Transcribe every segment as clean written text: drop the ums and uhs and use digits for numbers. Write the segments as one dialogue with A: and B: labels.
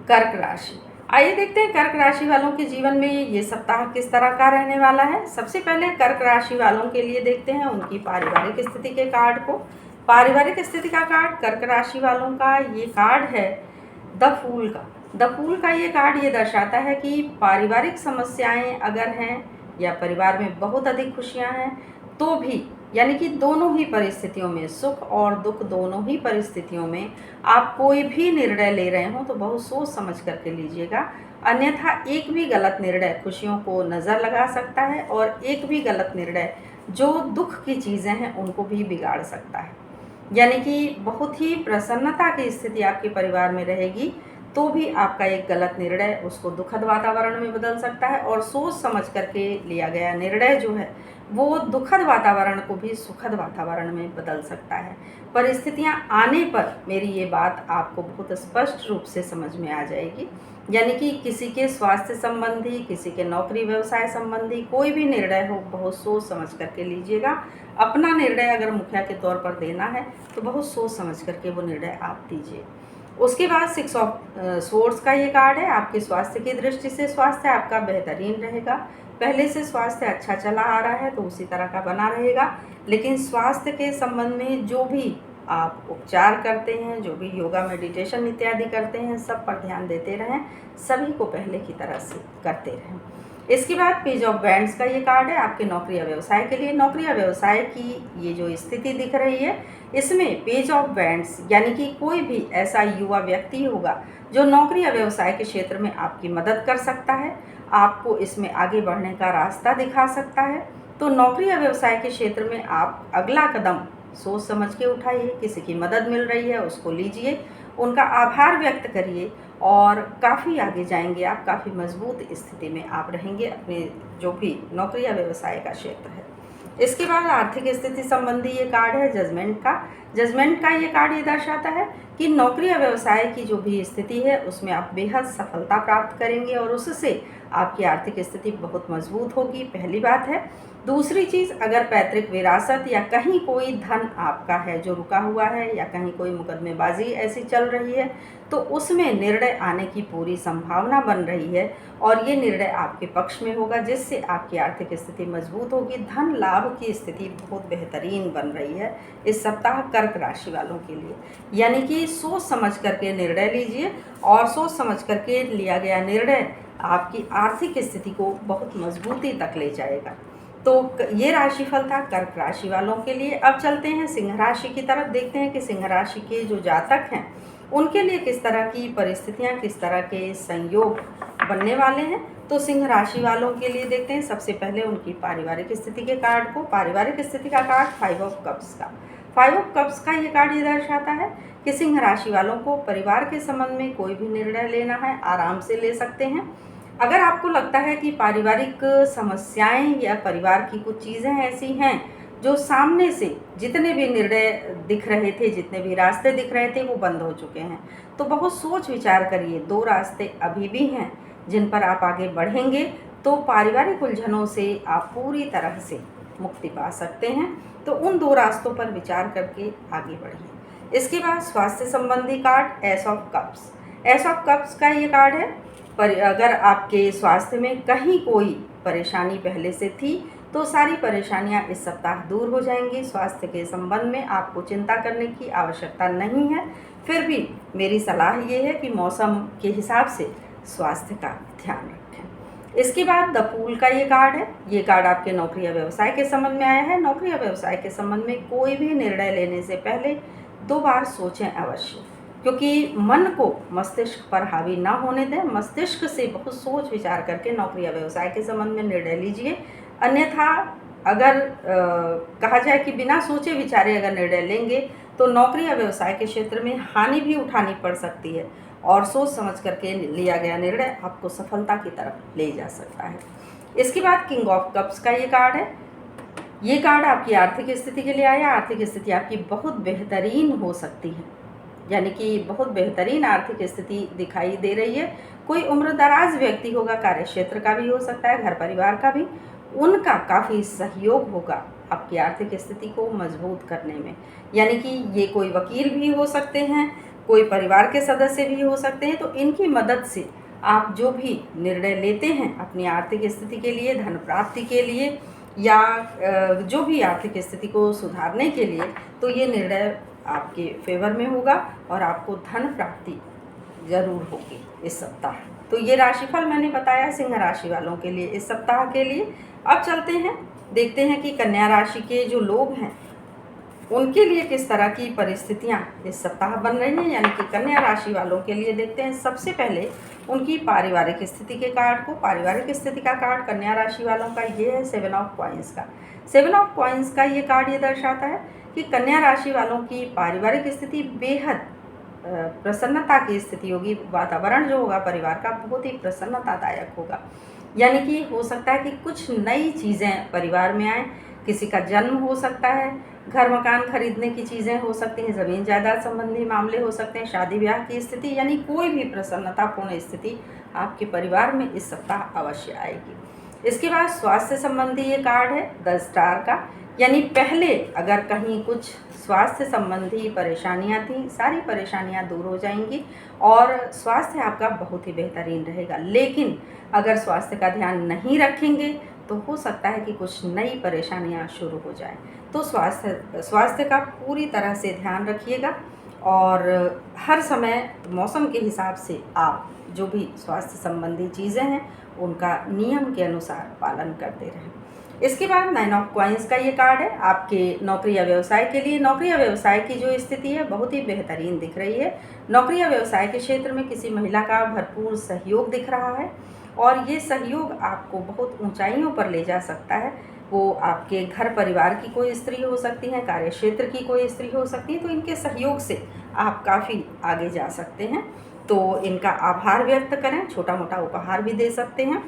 A: कर्क राशि। आइए देखते हैं कर्क राशि वालों के जीवन में ये सप्ताह किस तरह का रहने वाला है। सबसे पहले कर्क राशि वालों के लिए देखते हैं उनकी पारिवारिक स्थिति के कार्ड को। पारिवारिक स्थिति का कार्ड कर्क राशि वालों का ये कार्ड है द फूल का। द फूल का ये कार्ड ये दर्शाता है कि पारिवारिक समस्याएं अगर हैं या परिवार में बहुत अधिक खुशियां हैं तो भी, यानी कि दोनों ही परिस्थितियों में, सुख और दुख दोनों ही परिस्थितियों में आप कोई भी निर्णय ले रहे हो तो बहुत सोच समझ करके लीजिएगा, अन्यथा एक भी गलत निर्णय खुशियों को नज़र लगा सकता है और एक भी गलत निर्णय जो दुख की चीज़ें हैं उनको भी बिगाड़ सकता है। यानी कि बहुत ही प्रसन्नता की स्थिति आपके परिवार में रहेगी तो भी आपका एक गलत निर्णय उसको दुखद वातावरण में बदल सकता है और सोच समझ करके लिया गया निर्णय जो है वो दुखद वातावरण को भी सुखद वातावरण में बदल सकता है। परिस्थितियां आने पर मेरी ये बात आपको बहुत स्पष्ट रूप से समझ में आ जाएगी। यानी कि किसी के स्वास्थ्य संबंधी, किसी के नौकरी व्यवसाय संबंधी कोई भी निर्णय हो बहुत सोच समझ करके लीजिएगा। अपना निर्णय अगर मुखिया के तौर पर देना है तो बहुत सोच समझ करके वो निर्णय आप दीजिए। उसके बाद 6 ऑफ स्वॉर्ड्स का ये कार्ड है। आपके स्वास्थ्य की दृष्टि से स्वास्थ्य आपका बेहतरीन रहेगा। पहले से स्वास्थ्य अच्छा चला आ रहा है तो उसी तरह का बना रहेगा, लेकिन स्वास्थ्य के संबंध में जो भी आप उपचार करते हैं, जो भी योगा मेडिटेशन इत्यादि करते हैं, सब पर ध्यान देते रहें, सभी को पहले की तरह से करते रहें। इसके बाद पेज ऑफ वैंड्स का ये कार्ड है आपके नौकरी या व्यवसाय के लिए। नौकरी या व्यवसाय की ये जो स्थिति दिख रही है इसमें पेज ऑफ वैंड्स यानी कि कोई भी ऐसा युवा व्यक्ति होगा जो नौकरी या व्यवसाय के क्षेत्र में आपकी मदद कर सकता है, आपको इसमें आगे बढ़ने का रास्ता दिखा सकता है। तो नौकरी या व्यवसाय के क्षेत्र में आप अगला कदम सोच समझ के उठाइए। किसी की मदद मिल रही है उसको लीजिए, उनका आभार व्यक्त करिए और काफ़ी आगे जाएंगे आप, काफ़ी मजबूत स्थिति में आप रहेंगे अपने जो भी नौकरी या व्यवसाय का क्षेत्र है। इसके बाद आर्थिक स्थिति संबंधी ये कार्ड है जजमेंट का। जजमेंट का ये कार्ड ये दर्शाता है कि नौकरी या व्यवसाय की जो भी स्थिति है उसमें आप बेहद सफलता प्राप्त करेंगे और उससे आपकी आर्थिक स्थिति बहुत मजबूत होगी, पहली बात है। दूसरी चीज़, अगर पैतृक विरासत या कहीं कोई धन आपका है जो रुका हुआ है या कहीं कोई मुकदमेबाजी ऐसी चल रही है तो उसमें निर्णय आने की पूरी संभावना बन रही है और ये निर्णय आपके पक्ष में होगा जिससे आपकी आर्थिक स्थिति मजबूत होगी। धन लाभ की स्थिति बहुत बेहतरीन बन रही है इस सप्ताह कर्क राशि वालों के लिए। यानी कि सोच समझ करके निर्णय लीजिए और सोच समझ करके लिया गया निर्णय आपकी आर्थिक स्थिति को बहुत मजबूती तक ले जाएगा। तो ये राशिफल था कर्क राशि वालों के लिए। अब चलते हैं सिंह राशि की तरफ, देखते हैं कि सिंह राशि के जो जातक हैं उनके लिए किस तरह की परिस्थितियां, किस तरह के संयोग बनने वाले हैं। तो सिंह राशि वालों के लिए देखते हैं सबसे पहले उनकी पारिवारिक स्थिति के कार्ड को। पारिवारिक स्थिति का कार्ड 5 ऑफ कप्स का। 5 ऑफ कप्स का ये कार्ड ये दर्शाता है कि सिंह राशि वालों को परिवार के संबंध में कोई भी निर्णय लेना है आराम से ले सकते हैं। अगर आपको लगता है कि पारिवारिक समस्याएं या परिवार की कुछ चीज़ें ऐसी हैं जो सामने से जितने भी निर्णय दिख रहे थे, जितने भी रास्ते दिख रहे थे वो बंद हो चुके हैं, तो बहुत सोच विचार करिए। 2 रास्ते अभी भी हैं जिन पर आप आगे बढ़ेंगे तो पारिवारिक उलझनों से आप पूरी तरह से मुक्ति पा सकते हैं। तो उन 2 रास्तों पर विचार करके आगे बढ़िए। इसके बाद स्वास्थ्य संबंधी card S of cups. S of cups का ये कार्ड है पर अगर आपके स्वास्थ्य में कहीं कोई परेशानी पहले से थी तो सारी परेशानियां इस सप्ताह दूर हो जाएंगी। स्वास्थ्य के संबंध में आपको चिंता करने की आवश्यकता नहीं है। फिर भी मेरी सलाह ये है कि मौसम के हिसाब से स्वास्थ्य का ध्यान रखें। इसके बाद द फूल का ये कार्ड है। ये कार्ड आपके नौकरी या व्यवसाय के संबंध में आया है। नौकरी या व्यवसाय के संबंध में कोई भी निर्णय लेने से पहले 2 बार सोचें अवश्य, क्योंकि मन को मस्तिष्क पर हावी ना होने दें। मस्तिष्क से बहुत सोच विचार करके नौकरी या व्यवसाय के संबंध में निर्णय लीजिए, अन्यथा अगर कहा जाए कि बिना सोचे विचारे अगर निर्णय लेंगे तो नौकरी या व्यवसाय के क्षेत्र में हानि भी उठानी पड़ सकती है और सोच समझ करके लिया गया निर्णय आपको सफलता की तरफ ले जा सकता है। इसके बाद किंग ऑफ कप्स का ये कार्ड है। ये कार्ड आपकी आर्थिक स्थिति के लिए आया। आर्थिक स्थिति आपकी बहुत बेहतरीन हो सकती है, यानी कि बहुत बेहतरीन आर्थिक स्थिति दिखाई दे रही है। कोई उम्रदराज व्यक्ति होगा, कार्य क्षेत्र का भी हो सकता है, घर परिवार का भी, उनका काफ़ी सहयोग होगा आपकी आर्थिक स्थिति को मजबूत करने में। यानी कि ये कोई वकील भी हो सकते हैं, कोई परिवार के सदस्य भी हो सकते हैं। तो इनकी मदद से आप जो भी निर्णय लेते हैं अपनी आर्थिक स्थिति के लिए, धन प्राप्ति के लिए या जो भी आर्थिक स्थिति को सुधारने के लिए, तो ये निर्णय आपके फेवर में होगा और आपको धन प्राप्ति ज़रूर होगी इस सप्ताह। तो ये राशिफल मैंने बताया सिंह राशि वालों के लिए इस सप्ताह के लिए। अब चलते हैं, देखते हैं कि कन्या राशि के जो लोग हैं उनके लिए किस तरह की परिस्थितियां इस सप्ताह बन रही हैं, यानी कि कन्या राशि वालों के लिए देखते हैं सबसे पहले उनकी पारिवारिक स्थिति के कार्ड को। पारिवारिक स्थिति का कार्ड कन्या राशि वालों का ये है 7 ऑफ कॉइन्स का। 7 ऑफ कॉइन्स का ये कार्ड ये दर्शाता है कि कन्या राशि वालों की पारिवारिक स्थिति बेहद प्रसन्नता की स्थिति होगी। वातावरण जो होगा परिवार का बहुत ही प्रसन्नतादायक होगा, यानी कि हो सकता है कि कुछ नई चीज़ें परिवार में आए, किसी का जन्म हो सकता है, घर मकान खरीदने की चीज़ें हो सकती हैं, ज़मीन जायदाद संबंधी मामले हो सकते हैं, शादी ब्याह की स्थिति, यानी कोई भी प्रसन्नतापूर्ण स्थिति आपके परिवार में इस सप्ताह अवश्य आएगी। इसके बाद स्वास्थ्य संबंधी ये कार्ड है 10 स्टार का, यानी पहले अगर कहीं कुछ स्वास्थ्य संबंधी परेशानियां थी, सारी परेशानियां दूर हो जाएंगी और स्वास्थ्य आपका बहुत ही बेहतरीन रहेगा। लेकिन अगर स्वास्थ्य का ध्यान नहीं रखेंगे तो हो सकता है कि कुछ नई परेशानियां शुरू हो जाएं। तो स्वास्थ्य का पूरी तरह से ध्यान रखिएगा और हर समय मौसम के हिसाब से आप जो भी स्वास्थ्य संबंधी चीज़ें हैं उनका नियम के अनुसार पालन करते रहें। इसके बाद 9 ऑफ कॉइन्स का ये कार्ड है आपके नौकरी या व्यवसाय के लिए। नौकरी या व्यवसाय की जो स्थिति है बहुत ही बेहतरीन दिख रही है। नौकरी या व्यवसाय के क्षेत्र में किसी महिला का भरपूर सहयोग दिख रहा है और ये सहयोग आपको बहुत ऊंचाइयों पर ले जा सकता है। वो आपके घर परिवार की कोई स्त्री हो सकती है, कार्य क्षेत्र की कोई स्त्री हो सकती है, तो इनके सहयोग से आप काफ़ी आगे जा सकते हैं। तो इनका आभार व्यक्त करें, छोटा मोटा उपहार भी दे सकते हैं,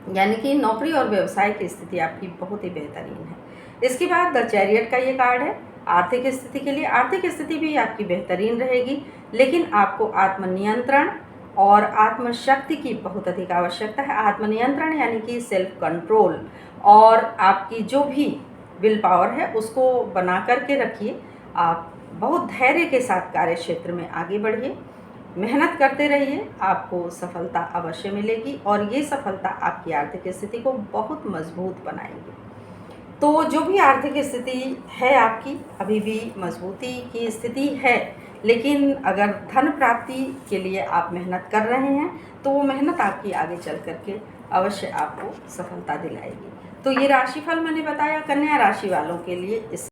A: यानी कि नौकरी और व्यवसाय की स्थिति आपकी बहुत ही बेहतरीन है। इसके बाद द चैरियट का ये कार्ड है आर्थिक स्थिति के लिए। आर्थिक स्थिति भी आपकी बेहतरीन रहेगी, लेकिन आपको आत्मनियंत्रण और आत्मशक्ति की बहुत अधिक आवश्यकता है। आत्मनियंत्रण यानी कि सेल्फ कंट्रोल और आपकी जो भी विल पावर है उसको बना करके रखिए। आप बहुत धैर्य के साथ कार्य क्षेत्र में आगे बढ़िए, मेहनत करते रहिए, आपको सफलता अवश्य मिलेगी और ये सफलता आपकी आर्थिक स्थिति को बहुत मजबूत बनाएगी। तो जो भी आर्थिक स्थिति है आपकी अभी भी मजबूती की स्थिति है, लेकिन अगर धन प्राप्ति के लिए आप मेहनत कर रहे हैं तो वो मेहनत आपकी आगे चल करके अवश्य आपको सफलता दिलाएगी। तो ये राशिफल मैंने बताया कन्या राशि वालों के लिए इस